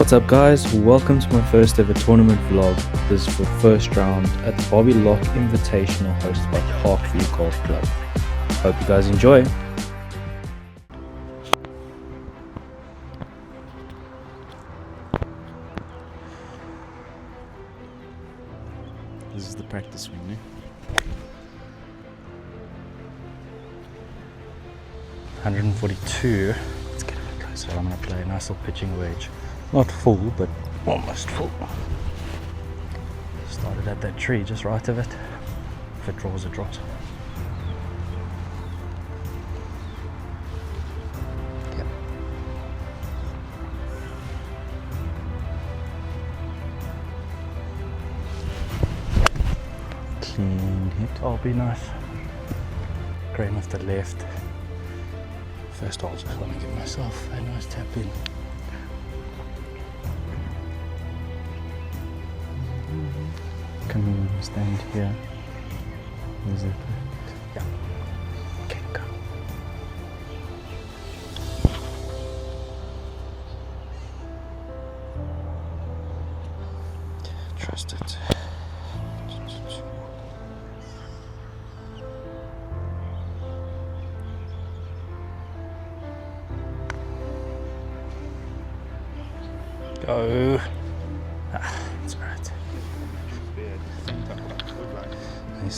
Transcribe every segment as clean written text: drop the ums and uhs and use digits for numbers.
What's up guys, welcome to my first ever tournament vlog. This is for first round at the Bobby Locke Invitational hosted by Parkview Golf Club. Hope you guys enjoy. This is the practice swing, eh? 142. Let's get a bit closer. I'm going to play a nice little pitching wedge. Not full, but almost full. Started at that tree just right of it. If it draws, it draws. Yep. Clean hit. Oh, be nice. Grain off the left. First hole, just want to give myself a nice tap in. Can we stand here? Is it? Yeah. Okay, go. Trust it. Go. That's alright.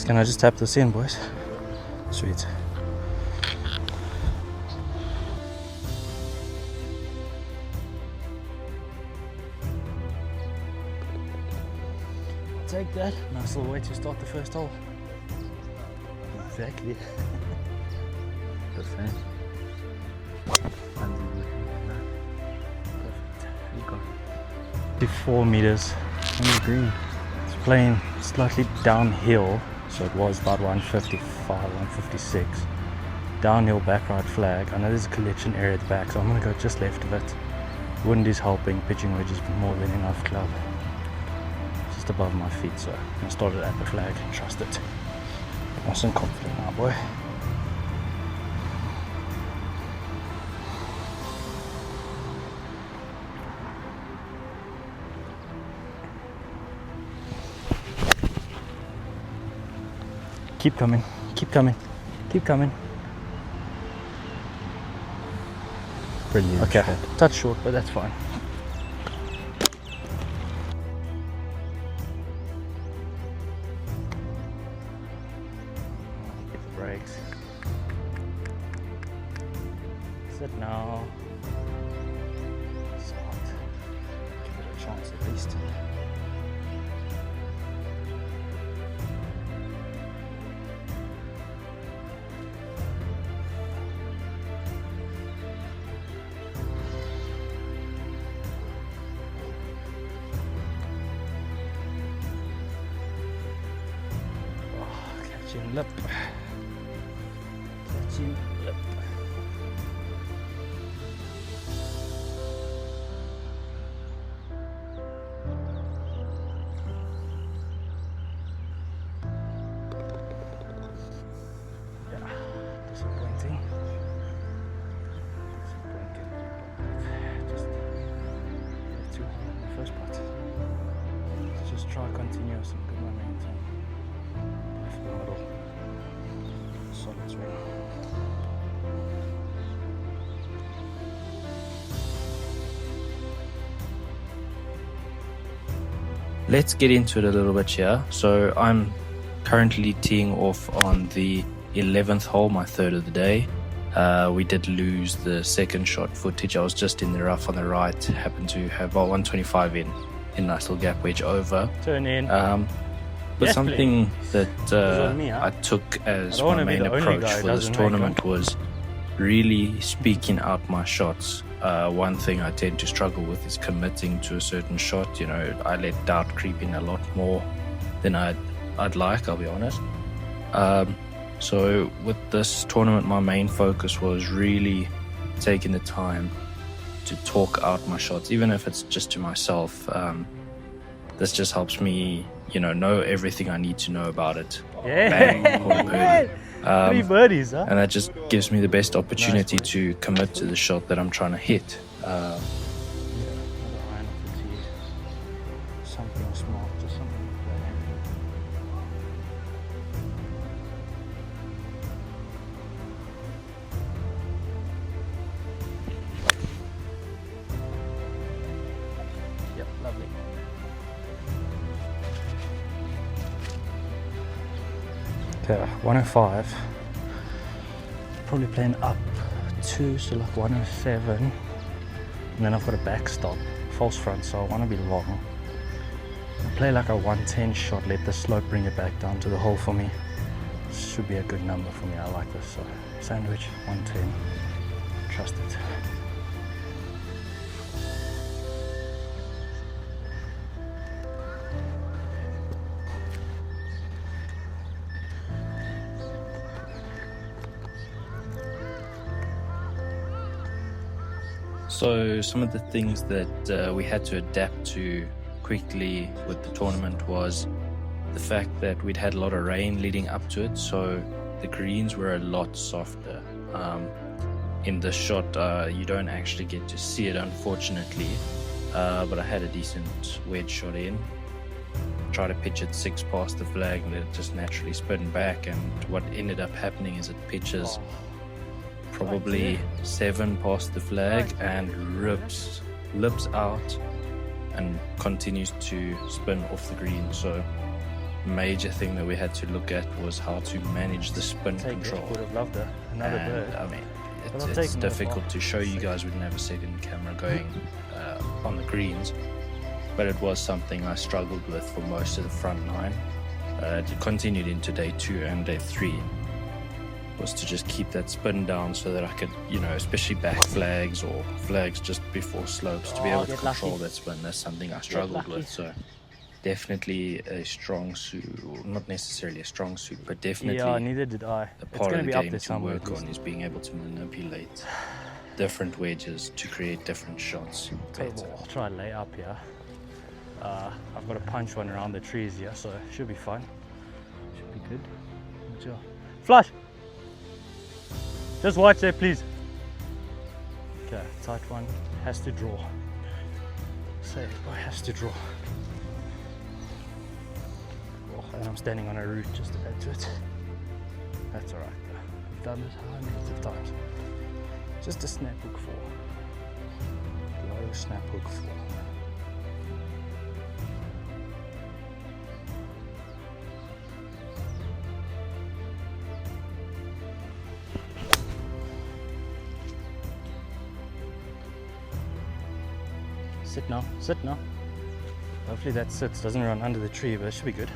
Can I just tap this in, boys? Sweet. Take that. Nice little way to start the first hole. Exactly. Good fan. Perfect. 4 meters on the green. It's playing slightly downhill, so it was about 155, 156. Downhill back right flag. I know there's a collection area at the back, so I'm going to go just left of it. Wind is helping, pitching wedge is more than enough club. Just above my feet, so I'm going to start it at the flag and trust it. Nice and confident now, boy. Keep coming, keep coming, keep coming. Brilliant. Okay, touch short, but that's fine. Get the brakes. Sit now. Start. Give it a chance at least. Catching lip. Catching lip. Yeah, disappointing. Just too hard in the first part. Let's just try continue some good momentum. Left the model. Solid swing. Let's get into it a little bit here. So I'm currently teeing off on the 11th hole, my third of the day. We did lose the second shot footage. I was just in the rough on the right, happened to have about 125 in nice little gap wedge over. Turn in. But something that I took as my main approach for this tournament was really speaking out my shots. One thing I tend to struggle with is committing to a certain shot. You know, I let doubt creep in a lot more than I'd like, I'll be honest. So with this tournament, my main focus was really taking the time to talk out my shots, even if it's just to myself. This just helps me, you know everything I need to know about it. Yeah. Bang, 3 birdies, huh? And that just gives me the best opportunity to commit to the shot that I'm trying to hit. Okay, 105. Probably playing up 2, so like 107. And then I've got a backstop, false front, so I want to be long. I'll play like a 110 shot, let the slope bring it back down to the hole for me. Should be a good number for me, I like this. So sandwich, 110, trust it. So some of the things that we had to adapt to quickly with the tournament was the fact that we'd had a lot of rain leading up to it, so the greens were a lot softer. In this shot, you don't actually get to see it, unfortunately, but I had a decent wedge shot in. Try to pitch it 6 past the flag and let it just naturally spin back, and what ended up happening is it pitches probably 7 past the flag and lips out and continues to spin off the green. So major thing that we had to look at was how to manage the spin control. Would have loved another bird. I mean, it's difficult to show you guys. We'd never see it in camera going on the greens, but it was something I struggled with for most of the front 9. It continued into day 2 and day 3. Was to just keep that spin down so that I could, you know, especially back flags or flags just before slopes, to be able to control that spin. That's something I struggled with. So definitely a strong suit, or not necessarily a strong suit, but definitely neither did I. a part of the game to work on is being able to manipulate different wedges to create different shots better. I'll try and lay up here. I've got to punch one around the trees here, so it should be fine. Should be good. Good job. Flush! Just watch there, please. Okay, tight one. Has to draw. Safe boy, has to draw. Oh, and I'm standing on a root just to add to it. That's alright though. I've done this hundreds of times. Just a snap hook 4. Low snap hook 4. Sit now. Hopefully that sits, doesn't run under the tree, but it should be good.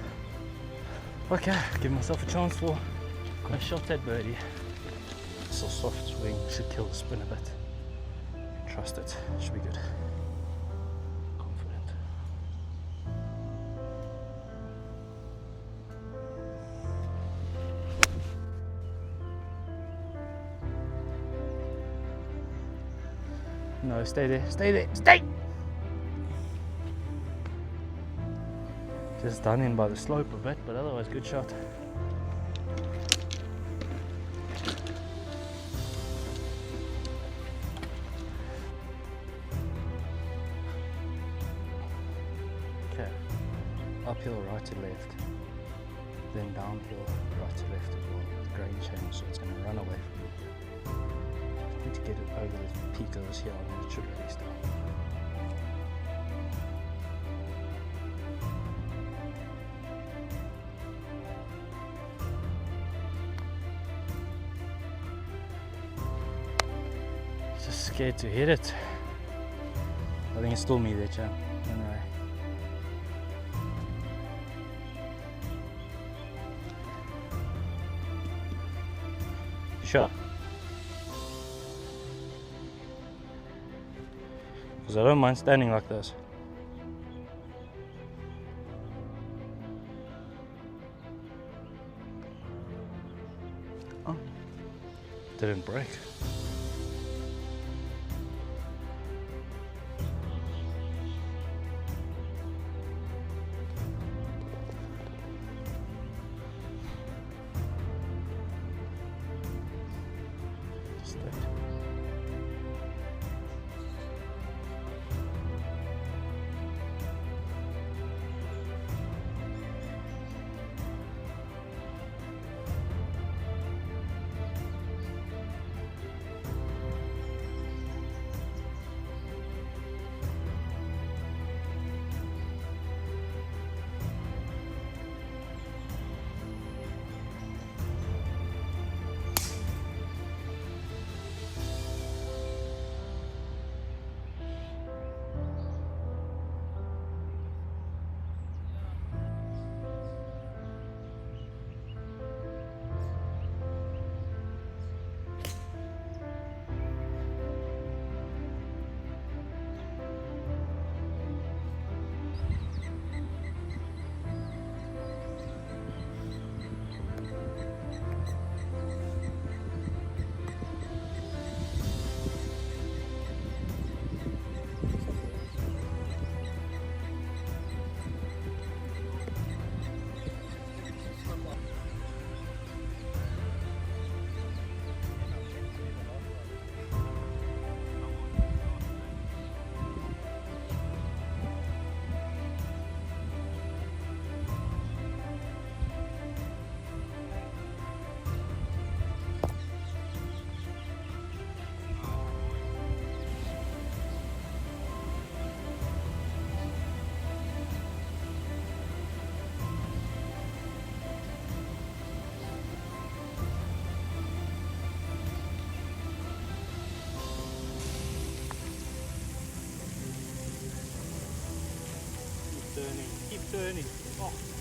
Okay, give myself a chance for a shot at birdie. It's a soft swing, should kill the spin a bit. Trust it, should be good. Confident. No, stay there, stay! Just done in by the slope a bit, but otherwise good shot. Okay, uphill right to left, then downhill right to left as well. The grain change, so it's going to run away from me. I need to get it over the peak of this hill, and then it should release down. Just scared to hit it. I think it's still me there, champ. Anyway. Sure. Because I don't mind standing like this. Oh. Didn't break. turning. Oh.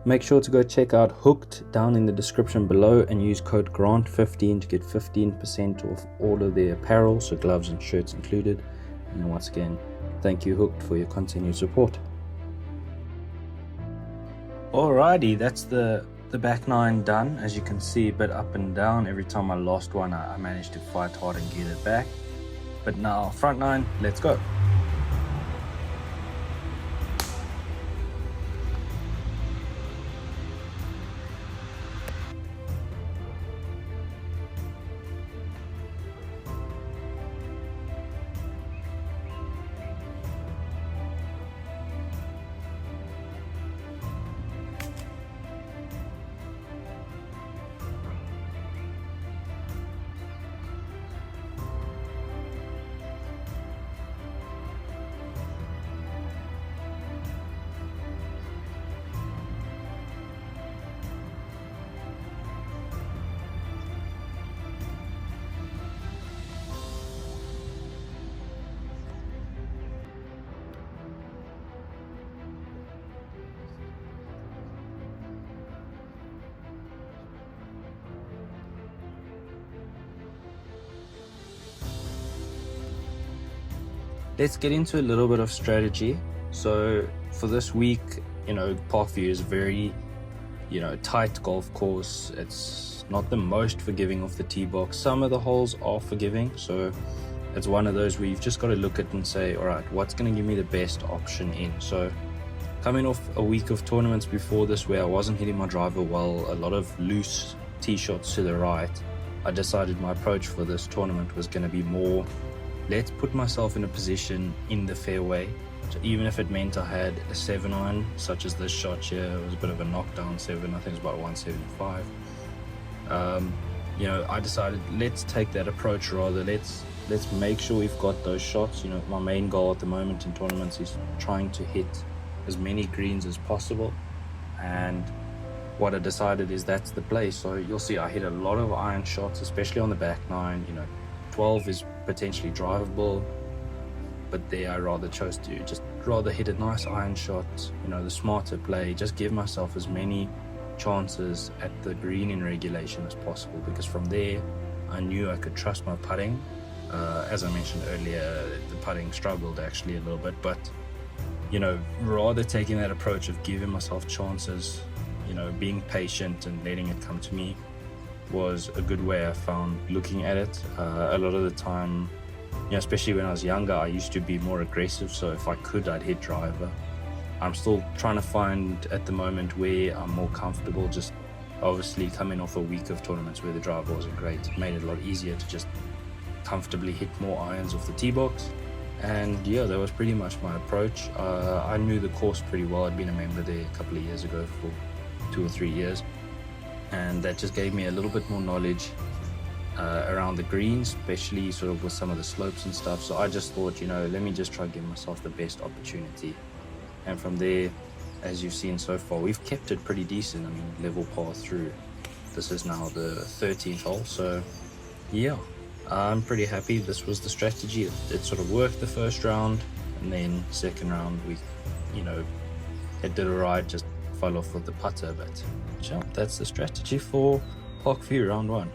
Make sure to go check out Hooked down in the description below and use code GRANT15 to get 15% off all of their apparel, so gloves and shirts included. And once again, thank you Hooked for your continued support. Alrighty, that's the back nine done. As you can see, a bit up and down. Every time I lost one, I managed to fight hard and get it back. But now front nine, let's go. Let's get into a little bit of strategy. So for this week, Parkview is very tight golf course. It's not the most forgiving of the tee box. Some of the holes are forgiving, so it's one of those where you've just got to look at and say, all right, what's going to give me the best option in? So coming off a week of tournaments before this where I wasn't hitting my driver well, a lot of loose tee shots to the right, I decided my approach for this tournament was going to be more, let's put myself in a position in the fairway. So even if it meant I had a 7-iron, such as this shot here, it was a bit of a knockdown 7, I think it's about 175. I decided let's take that approach rather. Let's make sure we've got those shots. My main goal at the moment in tournaments is trying to hit as many greens as possible, and what I decided is that's the play. So you'll see I hit a lot of iron shots, especially on the back nine. 12 is potentially drivable, but there I rather chose to just rather hit a nice iron shot, the smarter play, just give myself as many chances at the green in regulation as possible, because from there I knew I could trust my putting. As I mentioned earlier, the putting struggled actually a little bit, but rather taking that approach of giving myself chances, being patient and letting it come to me was a good way I found looking at it. A lot of the time, especially when I was younger, I used to be more aggressive, so if I could, I'd hit driver. I'm still trying to find at the moment where I'm more comfortable. Just obviously coming off a week of tournaments where the driver wasn't great, it made it a lot easier to just comfortably hit more irons off the tee box. And yeah, that was pretty much my approach. I knew the course pretty well. I'd been a member there a couple of years ago for 2 or 3 years, and that just gave me a little bit more knowledge around the greens, especially sort of with some of the slopes and stuff. So I just thought, let me just try and give myself the best opportunity. And from there, as you've seen so far, we've kept it pretty decent. I mean, level par through. This is now the 13th hole, so yeah, I'm pretty happy. This was the strategy. It sort of worked the first round, and then second round it did alright, just fell off with the putter, but yeah, that's the strategy for Parkview round 1.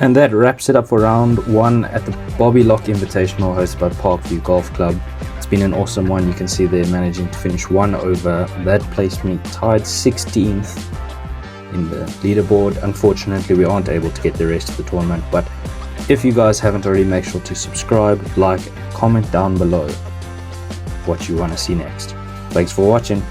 And that wraps it up for round 1 at the Bobby Locke Invitational hosted by Parkview Golf Club. It's been an awesome one. You can see they're managing to finish 1 over. That placed me tied 16th in the leaderboard. Unfortunately, we aren't able to get the rest of the tournament, but if you guys haven't already, make sure to subscribe, like, comment down below what you want to see next. Thanks for watching.